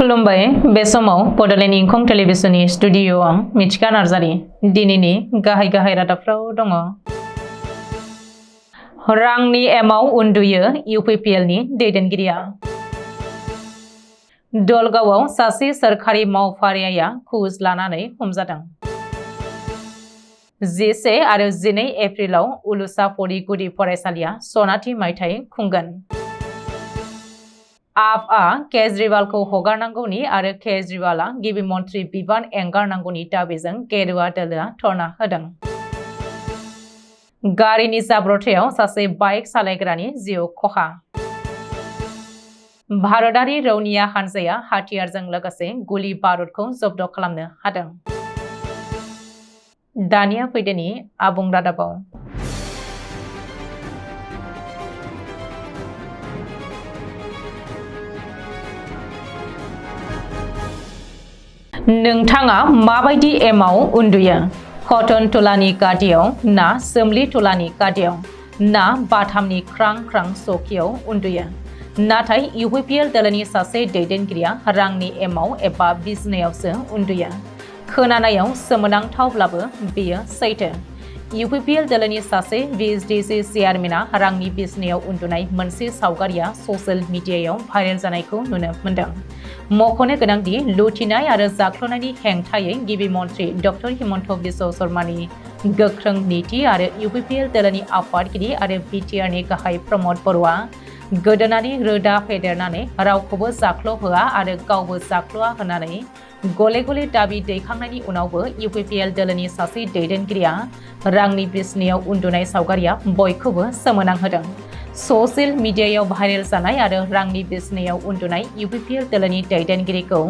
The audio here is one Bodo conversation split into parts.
खुलुमबाय बे समाव बडलेण्ड इंखं टेलिभिजननि स्टुडिअ आं मिथिका नार्जारि दिनैनि गाहाय रादाबफ्राव दङ। रांनि एमाव उन्दुयो इउपिपिएल नि दैदेनगिरिया। दलगावआव सासे सोरखारि मावफारिया घुस लानानै हमजादों। 11 आरो 12 एप्रिलाव उलुसाफरि गुदि फरायसालिया सनाथि मायथाइ खुंगोन। आपआ केजरीवालखौ हगारनांगौनि आरो केजरीवाला गिबि मन्थ्रि बिबान एंगारनांगौनि दाबिजों गेरुवा दोलोआ धरना होदों। गारिनि जाब्रबथायाव सासे बाइक सालायग्रानि जिउ खहा। भारतारि रौनिया हानजाया हाथियारजों लोगोसे गुलि बारुदखौ जब्द खालामनो हादों। दानिया फैदोनि आबुं रादाबाव। नोंथाङा माबायदि एमाव उन्दुयो? कटन तुलानि गादियाव ना सोमलि तुलानि गादियाव ना बाथामनि ख्रां ख्रां सौखियाव उन्दुयो? नाथाय इउपिपिएल दोलोनि सासे दैदेनगिरिया रांनि एमाव एबा बिसनायावसो उन्दुयो। खोनानायाव सोमोनांथावब्लाबो बेयो सैथो। इउपिपिएल दोलोनि सासे बिएसडिसि चेयारमेना रांनि बिसनायाव उन्दुनाय मोनसे सावगारिया ससियेल मिडियायाव भाइरेल जानायखौ नुनो मोन्दों। मख'नो गोनांदि लुथिनाय आरो जाख्ल'नायनि हेंथायै गिबि मन्थ्रि डक्टर हिमन्त बिश्व शर्मानि गोख्रों नीति आरो इउपिपिएल दोलोनि आफादगिरि आरो बिटिआरनि गाहाय प्रमद बर'आ गोदोनानि रोदा फेदेरनानै रावखौबो जाख्ल'होआ आरो गावबो जाख्ल'आ होननानै गले गले दाबि दैखांनायनि उनावबो इउपिपिएल दोलोनि सासे दैदेनगिरिया रांनि बिसनायाव उन्दुनाय सावगारिया बयखौबो सोमोनांहोदों। ससियेल मिडियायाव भाइरेल जानाय आरो रांनि बिसनायाव उन्दुनाय इउपिपिएल दोलोनि दैदेनगिरिखौ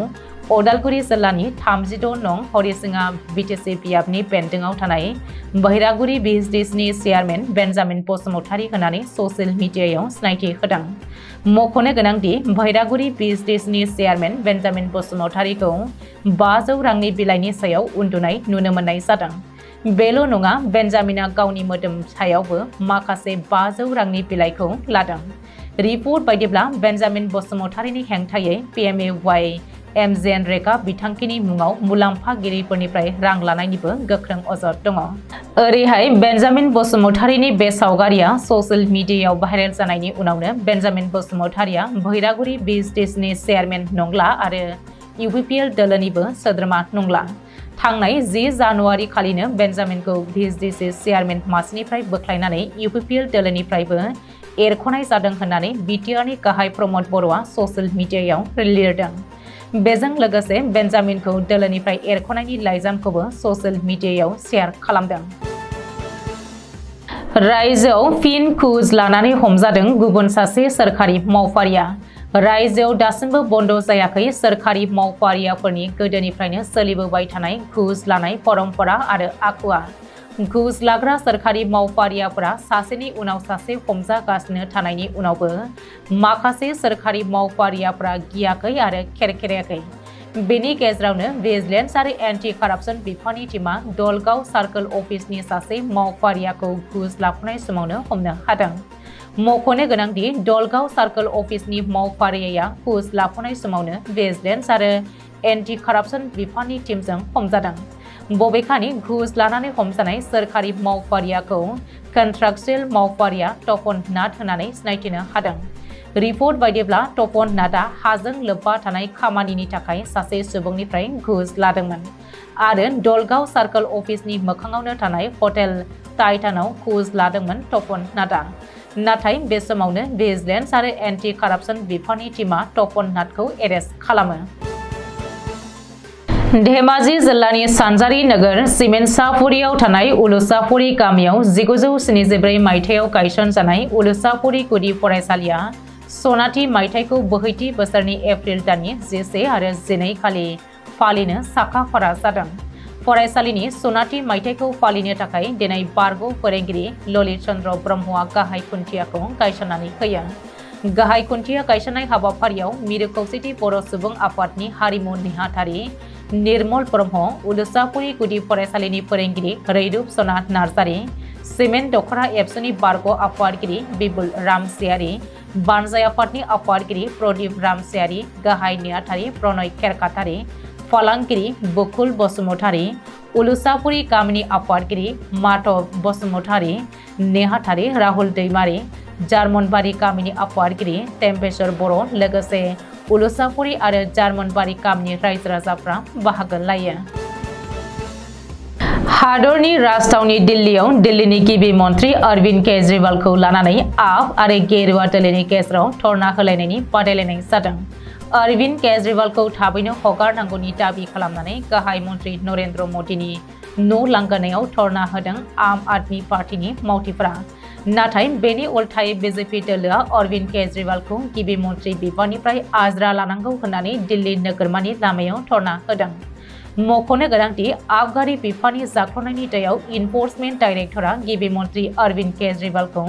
उदालगुरि जिल्लानि 32 नं हरिसिङा बिटिसि बियाबनि बेन्दोङाव थानाय बहिरागुरि बिएसडिसिनि चेयारमेन बेन्जामिन बसुमतारी होननानै ससियेल मिडियायाव सिनायथि होदों। मख'नो गोनांदि बहिरागुरि बिएसडिसिनि चेयारमेन बेन्जामिन बसुमतारीखौ 500 रांनि बिलाइनि सायाव उन्दुनाय नुनो मोननाय जादों। बेल' नङा, बेन्जामिना गावनि मोदोम सायावबो माखासे 500 रांनि बिलाइखौ लादों। रिपर्ट बायदिब्ला बेन्जामिन बसुमतारीनि हेंथायै पिएमएवाइ एमजेएनरेगा बिथांखिनि मुङाव मुलाम्फागिरिफोरनिफ्राय रां लानायनिबो गोख्रों अजद दङ। ओरैहाय बेन्जामिन बसुमतारीनि बे सावगारिया ससियेल मिडियायाव भाइरेल जानायनि उनावनो बेन्जामिन बसुमतारीया बहिरागुरि बिएसडिसिनि चेयारमेन नंला आरो इउपिपिएल दोलोनिबो सोद्रोमा नंला। थांनाय 10 जानुवारि खालिनो बेन्जामिनखौ बिएसडिसि चेयारमेन मासिनिफ्राय बोख्लायनानै इउपिपिएल दोलोनिफ्रायबो एरख'नाय जादों होननानै बिटिआरनि गाहाय प्रमद बर'आ ससियेल मिडियायाव लिरदों। बेजों लोगोसे बेन्जामिनखौ दोलोनिफ्राय एरख'नायनि लाइजामखौबो ससियेल मिडियायाव शेयार खालामदों। रायजोआव फिन घुस लानानै हमजादों गुबुन सासे सोरखारि मावफारिया। रायजोआव दासिमबो बन्द जायाखै सोरखारि मावफारियाफोरनि गोदोनिफ्रायनो सोलिबोबाय थानाय घुस लानाय परम्परा आरो आखुआ। घुस लाग्रा सोरखारि मावफारियाफोरा सासेनि उनाव सासे हमजागासिनो थानायनि उनावबो माखासे सोरखारि मावफारियाफोरा गियाखै आरो खेरखेरायाखै। बेनि गेजेरावनो भिजिलेन्स आरो एन्टि कारापसन बिफाननि टीमा दलगाव सार्कल अफिसनि सासे मावफारियाखौ घुस लाफुनाय समावनो हमनो हादों। मख'नो गोनांदि दलगाव सार्कल अफिसनि मावफारिया घुस लाफुनाय समावनो भिजिलेन्स आरो एन्टि कारापसन बिफाननि टीमजों हमजादों। बबेखानि घुस लानानै हमजानाय सोरखारि मावफारियाखौ कन्ट्राक्चुएल मावफारिया तपन नाथ होननानै सिनायथिनो हादों। रिपर्ट बायदिब्ला तपन नाथआ हाजों लोब्बा थानाय खामानिनि थाखाय सासे सुबुंनिफ्राय घुस लादोंमोन आरो दलगाव सार्कल अफिसनि मोखाङावनो थानाय हटेल टाइटानाव घुस लादोंमोन तपन नाथआ। नाथाय बे समावनो भिजिलेन्स आरो एन्टि कारापसन बिफाननि टीमा तपन नाथखौ एरेस्ट खालामो। धेमाजि जिल्लानि सानजारि नोगोर सिमेन्साफुरियाव थानाय उलुसाफुरि गामियाव 1974 मायथाइयाव गायसनजानाय उलुसाफुरि गुदि फरायसालिया सनाथि मायथाइखौ बोहैथि बोसोरनि एप्रिल दाननि 11 आरो 12 खालि फालिनो साखा-फारा जादों। फरायसालिनि सनाथि मायथाइखौ फालिनो थाखाय दिनै बारग' फोरोंगिरि ललित चन्द्र ब्रह्मआ गाहाय खुन्थियाखौ गायसननानै होयो। गाहाय खुन्थिया गायसननाय हाबाफारियाव मिरु खौसेथि बर' सुबुं आफादनि हारिमु नेहाथारि निर्मल ब्रह्म, उलुसाफुरि गुदि फरायसालिनि फोरोंगिरि रैरुप सना नार्जारि, सिमेन्ट दख'रा एबसुनि बारग' आफादगिरि बिपुल रामसियारि, बानजाय आफादनि आफादगिरि प्रदीप रामसियारि, गाहाय नेहाथारि प्रणय खेरखातारि, फालांगिरि बकुल बसुमतारि, उलुसापुरी गामिनि आफादगिरि माधव बसुमतारि, नेहाथारि राहुल दैमारि, जार्मनबारि गामिनि आफादगिरि टेम्पेश्वर बर' लोगोसे उलुसापुरी आरो जार्मनबारि गामिनि रायजो राजाफ्रा बाहागो लायो। हादरनि राजथावनि दिल्लीयाव दिल्लीनि गिबि मन्त्रि अरविंद केजरीवालखौ लानानै आप आरो गेरुवा दलनि गेजेराव धरना होलायनायनि बादायलायनाय जादों। अरविंद केजरीवालखौ थाबैनो हगारनांगौनि दाबि खालामनानै गाहाय मन्त्रि नरेन्द्र मदिनि न' लांगोनायाव धरना होदों आम आदमी पार्टीनि मावथिफोरा। नाथाय बेनि उल्थायै बीजेपी दोलोआ अरविंद केजरीवालखौ गिबि मन्त्रि बिबाननिफ्राय आज्रा लानांगौ होननानै दिल्ली नोगोरमानि लामायाव धरना होदों। मख'नो गोनांदि आबगारि बिफाननि जाख्ल'नायनि दायाव इनफर्समेन्ट डाइरेक्टरा गिबि मन्त्रि अरविंद केजरीवालखौ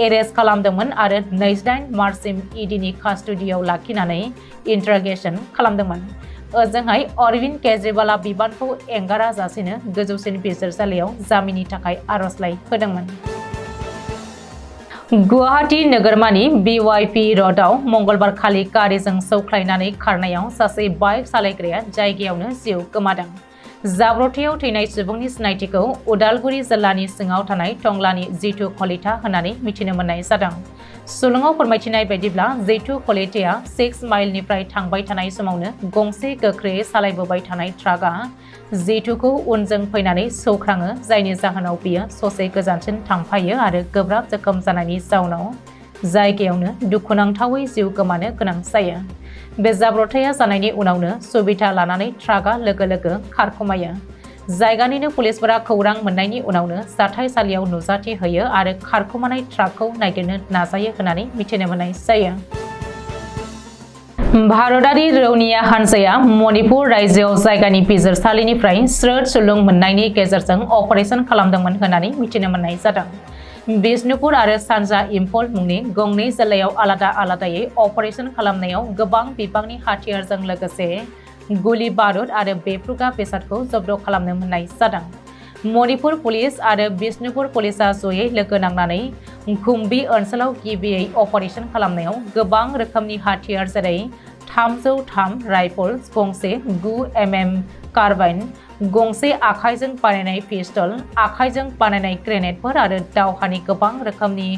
एरेस्ट खालामदोंमोन आरो 28 मार्चसिम ईडीनि कास्टडियाव लाखिनानै इन्टारगेशन खालामदोंमोन। ओजोंहाय अरविंद केजरीवालआ बिबानखौ एंगारा जासेनो गोजौसिन बिजिरसालियाव जामिननि थाखाय आर'जलाइ होदोंमोन। गुवाहाटी नोगोरमानि BYP र'डआव मंगलबार खालि गारिजों सौख्लायनानै खारनायाव सासे बाइक सालायग्राया जायगायावनो जिउ गोमादों। जाब्रबथायाव थैनाय सुबुंनि सिनायथिखौ उदालगुरि जिल्लानि सिङाव थानाय टंलानि जितु कलिता होननानै मिथिनो मोननाय जादों। सुलुङाव फोरमायथिनाय बायदिब्ला जितु कलिताया 6 माइलनिफ्राय थांबाय थानाय समावनो गंसे गोख्रैयै सालायबोबाय थानाय ट्राकआ जितुखौ उनजों फैनानै सौख्राङो, जायनि जाहोनाव बियो ससे गोजानसिम थांफायो आरो गोब्राब जोखोम जानायनि जाउनाव जायगायावनो दुखुनांथावै जिउ गोमानो गोनां जायो। बे जाब्रबथाया जानायनि उनावनो सुबिदा लानानै ट्राकआ लोगो लोगो खारखोमायो। जायगानिनो पुलिसफोरा खौरां मोननायनि उनावनो जाथायसालियाव नुजाथि होयो आरो खारखोमानाय ट्राकखौ नागिरनो नाजायो होननानै मिथिनो मोननाय जायो। भारतारि रौनिया हानजाया मणिपुर रायजोआव जायगानि बिजिरसालिनिफ्राय स्रोद सुलुं मोननायनि गेजेरजों अपारेशन खालामदोंमोन होननानै मिथिनो मोननाय जादों। बिष्णुपुर आरो सानजा इम्फल मुंनि गंनै जिल्लायाव आलादा आलादायै अपारेशन खालामनायाव गोबां बिबांनि हाथियारजों लोगोसे गुलि बारुद आरो बेफ्रुग्रा बेसादखौ जब्द खालामनो मोननाय जादों। मणिपुर पुलिस आरो बिष्णुपुर पुलिसआ जयै लोगो नांनानै कुम्बी ओनसोलाव गिबियै अपारेशन खालामनायाव गोबां रोखोमनि हाथियार जेरै 303 राइफल, गंसे 9 mm कार्बाइन, गंसे आखाइजों बानायनाय पिस्टल, आखाइजों बानायनाय ग्रेनेडफोर आरो दावहानि गोबां रोखोमनि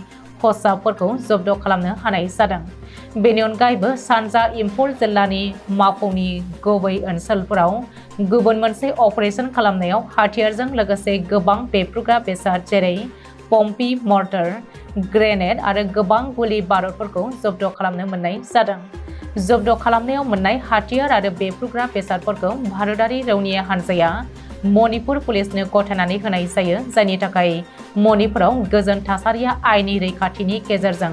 खसाबफोरखौ जब्द खालामनो हानाय जादों। बेनि अनगायैबो सानजा इम्फल जिल्लानि मावफुंनि गुबै ओनसोलफोराव गुबुन मोनसे अपारेशन खालामनायाव हाथियारजों लोगोसे गोबां बेफ्रुग्रा बेसाद जेरै पम्पी मर्टार, ग्रेनेड आरो गोबां गुलि बारुदफोरखौ जब्द खालामनो मोननाय जादों। जब्द खालामनायाव मोननाय हाथियार आरो बेफ्रुग्रा बेसादफोरखौ भारतारि रौनिया हानजाया मणिपुर पुलिसनो गथायनानै होनाय जायो, जायनि थाखाय मणिपुराव गोजोन थासारिया आयेननि रैखाथिनि गेजेरजों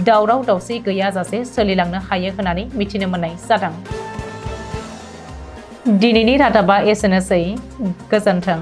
दावराव दावसि गैयाजासे सोलिलांनो हायो होननानै मिथिनो मोननाय जादों। दिनैनि रादाबा एसेनोसै। गोजोन्थों।